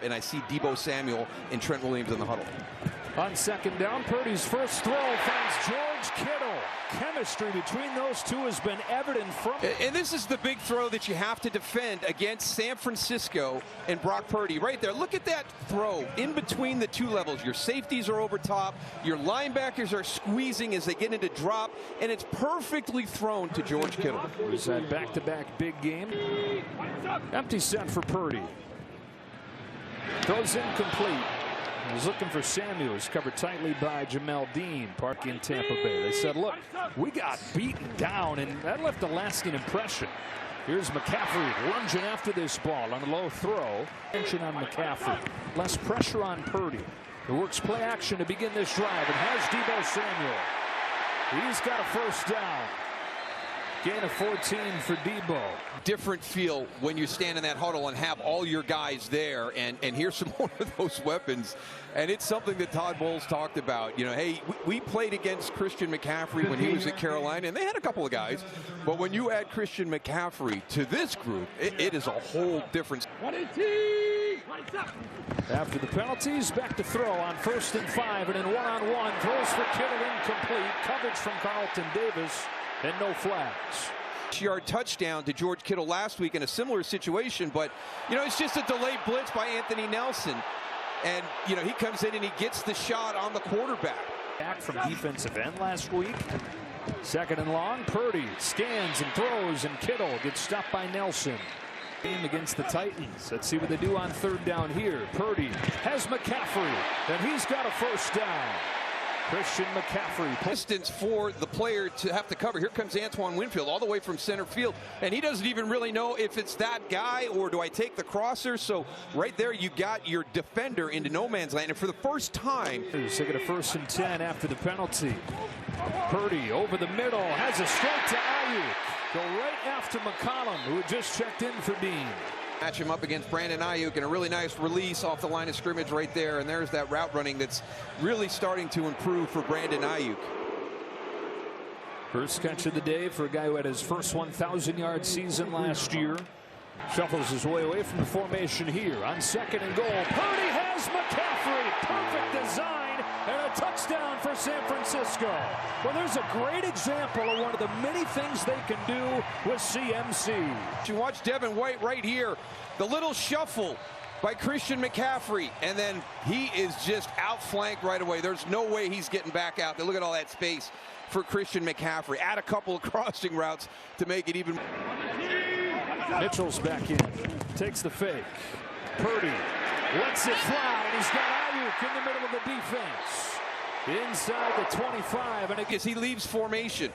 And I see Deebo Samuel and Trent Williams in the huddle. On second down, Purdy's first throw finds George Kittle. Chemistry between those two has been evident from. And this is the big throw that you have to defend against San Francisco and Brock Purdy. Right there. Look at that throw in between the two levels. Your safeties are over top. Your linebackers are squeezing as they get into drop. And it's perfectly thrown to George Kittle. There's that back-to-back big game. Empty set for Purdy. Throws incomplete. He's looking for Samuels, covered tightly by Jamel Dean, park in Tampa Bay. They said, look, we got beaten down, and that left a lasting impression. Here's McCaffrey lunging after this ball on a low throw. Attention on McCaffrey. Less pressure on Purdy. It works play action to begin this drive and has Deebo Samuel. He's got a first down. Gain of 14 for Deebo. Different feel when you stand in that huddle and have all your guys there, and here's some more of those weapons. And it's something that Todd Bowles talked about. You know, hey, we played against Christian McCaffrey when he was at Carolina, and they had a couple of guys. But when you add Christian McCaffrey to this group, it is a whole difference. After the penalties, back to throw on 1st and 5, and in one-on-one, throws for Kittle incomplete. Coverage from Carlton Davis. And no flags. Yard touchdown to George Kittle last week in a similar situation, but you know, it's just a delayed blitz by Anthony Nelson, and you know, he comes in and he gets the shot on the quarterback. Back from defensive end last week. Second and long, Purdy scans and throws, and Kittle gets stopped by Nelson. Game against the Titans. Let's see what they do on 3rd down here. Purdy has McCaffrey, and he's got a first down. Christian McCaffrey. Distance for the player to have to cover. Here comes Antoine Winfield all the way from center field, and he doesn't even really know if it's that guy or do I take the crosser. So right there you got your defender into no man's land, and for the first time. They get a 1st and 10 after the penalty. Purdy over the middle, has a straight to Aiyuk. Go right after McCollum, who had just checked in for Dean. Match him up against Brandon Aiyuk, and a really nice release off the line of scrimmage right there. And there's that route running that's really starting to improve for Brandon Aiyuk. First catch of the day for a guy who had his first 1,000-yard season last year. Shuffles his way away from the formation here on 2nd and goal. Purdy has McCaffrey. Perfect design and a touchdown for San Francisco. Well, there's a great example of one of the many things they can do with CMC. You watch Devin White right here. The little shuffle by Christian McCaffrey, and then he is just outflanked right away. There's no way he's getting back out there. Look at all that space for Christian McCaffrey. Add a couple of crossing routes to make it even. Mitchell's back in. Takes the fake. Purdy lets it fly, and he's got Aiyuk in the middle of the defense. Inside the 25, and as he leaves formation,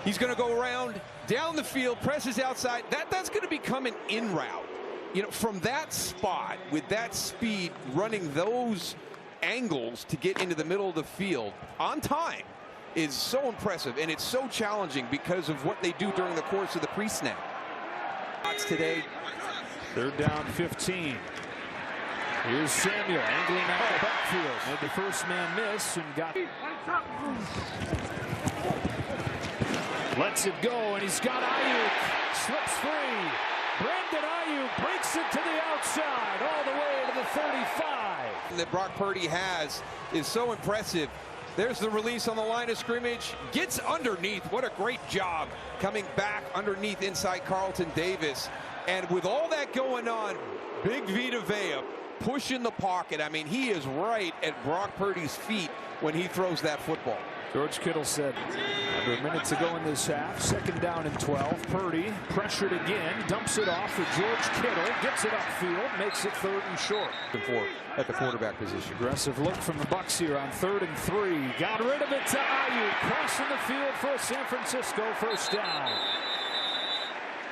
he's going to go around down the field, presses outside. That's going to become an in route. You know, from that spot with that speed, running those angles to get into the middle of the field on time is so impressive, and it's so challenging because of what they do during the course of the pre-snap. Today. 3rd down 15. Here's Samuel angling out the backfield. Made the first man miss and got. Lets it go, and he's got Aiyuk. Slips free. Brandon Aiyuk breaks it to the outside all the way to the 35. That Brock Purdy has is so impressive. There's the release on the line of scrimmage. Gets underneath. What a great job coming back underneath inside Carlton Davis. And with all that going on, Big Vita Vea pushing the pocket. I mean, he is right at Brock Purdy's feet when he throws that football. George Kittle said under a minute to go in this half. 2nd down and 12. Purdy pressured again. Dumps it off for George Kittle. Gets it upfield. Makes it 3rd and short. At the quarterback position. Aggressive look from the Bucs here on 3rd and 3. Got rid of it to Aiyuk. Crossing the field for a San Francisco first down.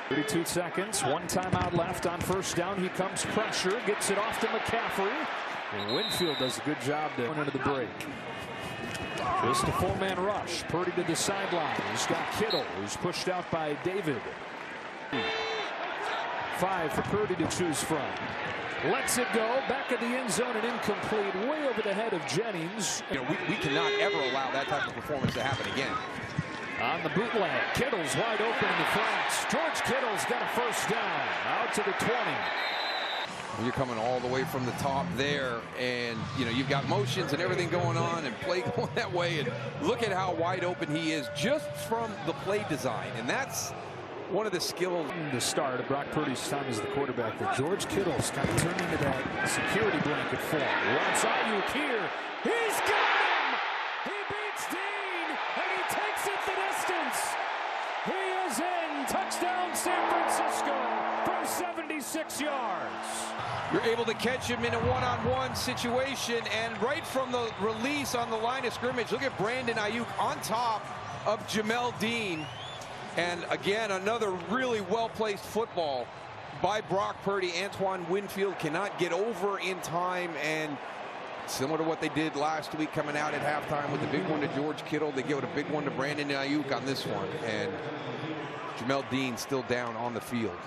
32 seconds. 1 timeout left on 1st down. He comes pressure. Gets it off to McCaffrey. And Winfield does a good job there into the break. Just a 4-man rush. Purdy to the sideline. He's got Kittle, who's pushed out by David. 5 for Purdy to choose from. Lets it go. Back of the end zone and incomplete. Way over the head of Jennings. You know, we cannot ever allow that type of performance to happen again. On the bootleg, Kittle's wide open in the flats. George Kittle's got a first down. Out to the 20. You're coming all the way from the top there, and you know you've got motions and everything going on and play going that way, and look at how wide open he is just from the play design, and that's one of the skills. The start of Brock Purdy's time as the quarterback, that George Kittle's kind of turned into that security blanket for him. Wants Aiyuk here. He's got him! He beats Dean, and he takes it the distance. He is in. Touchdown San Francisco from 76 yards. You're able to catch him in a one-on-one situation, and right from the release on the line of scrimmage, look at Brandon Aiyuk on top of Jamel Dean. And again, another really well-placed football by Brock Purdy. Antoine Winfield cannot get over in time, and similar to what they did last week coming out at halftime with the big one to George Kittle, they give it a big one to Brandon Aiyuk on this one, and Jamel Dean still down on the field.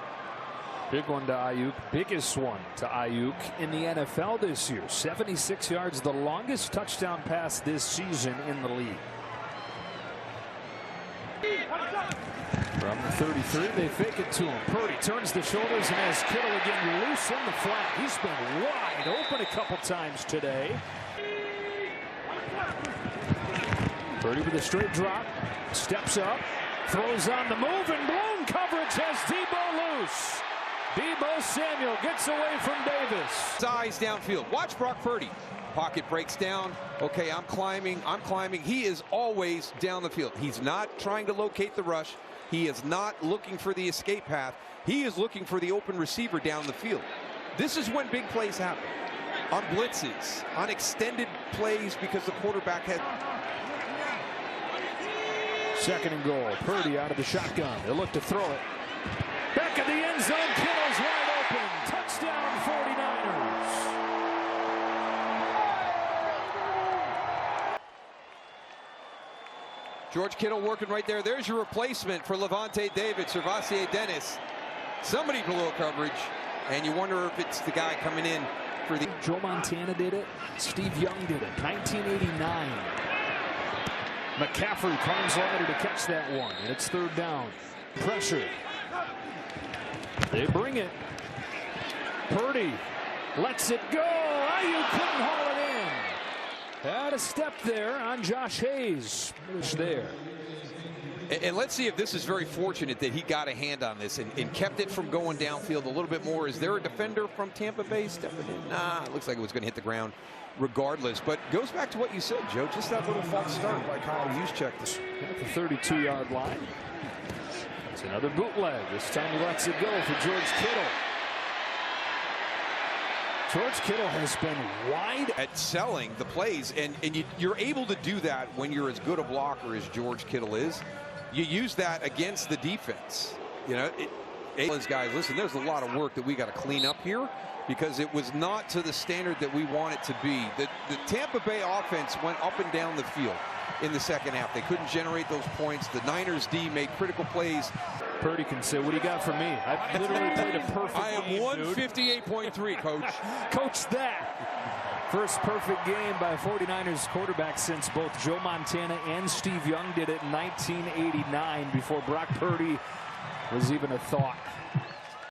Big one to Aiyuk, biggest one to Aiyuk in the NFL this year. 76 yards, the longest touchdown pass this season in the league. From the 33, they fake it to him. Purdy turns the shoulders and has Kittle again loose in the flat. He's been wide open a couple times today. Purdy with a straight drop, steps up, throws on the move, and blown coverage has Debo loose. Debo Samuel gets away from Davis. Eyes downfield. Watch Brock Purdy. Pocket breaks down. Okay, I'm climbing. He is always down the field. He's not trying to locate the rush. He is not looking for the escape path. He is looking for the open receiver down the field. This is when big plays happen. On blitzes, on extended plays, because the quarterback has. Second and goal. Purdy out of the shotgun. They'll look to throw it. Back of the end zone. Kittle's wide open. Touchdown 49ers. George Kittle working right there. There's your replacement for Levante David, Servassier Dennis. Somebody below coverage, and you wonder if it's the guy coming in for the. Joe Montana did it. Steve Young did it. 1989. McCaffrey climbs ladder to catch that one, and it's third down. Pressure. They bring it. Purdy lets it go. Aiyuk couldn't haul it in. Had a step there on Josh Hayes. It's there. And let's see if this is very fortunate that he got a hand on this and kept it from going downfield a little bit more. Is there a defender from Tampa Bay stepping in? Nah, it looks like it was going to hit the ground regardless. But goes back to what you said, Joe. Just that little false start by Kyle Juszczyk. At the 32-yard line. It's another bootleg. This time he lets it go for George Kittle. George Kittle has been wide at selling the plays, and you're able to do that when you're as good a blocker as George Kittle is. You use that against the defense. You know, those guys, listen, there's a lot of work that we got to clean up here because it was not to the standard that we want it to be. The Tampa Bay offense went up and down the field in the second half. They couldn't generate those points. The Niners D made critical plays. Purdy can say, what do you got for me? I literally played a perfect I am game, 158.3, Coach. Coach that. First perfect game by 49ers quarterback since both Joe Montana and Steve Young did it in 1989 before Brock Purdy was even a thought.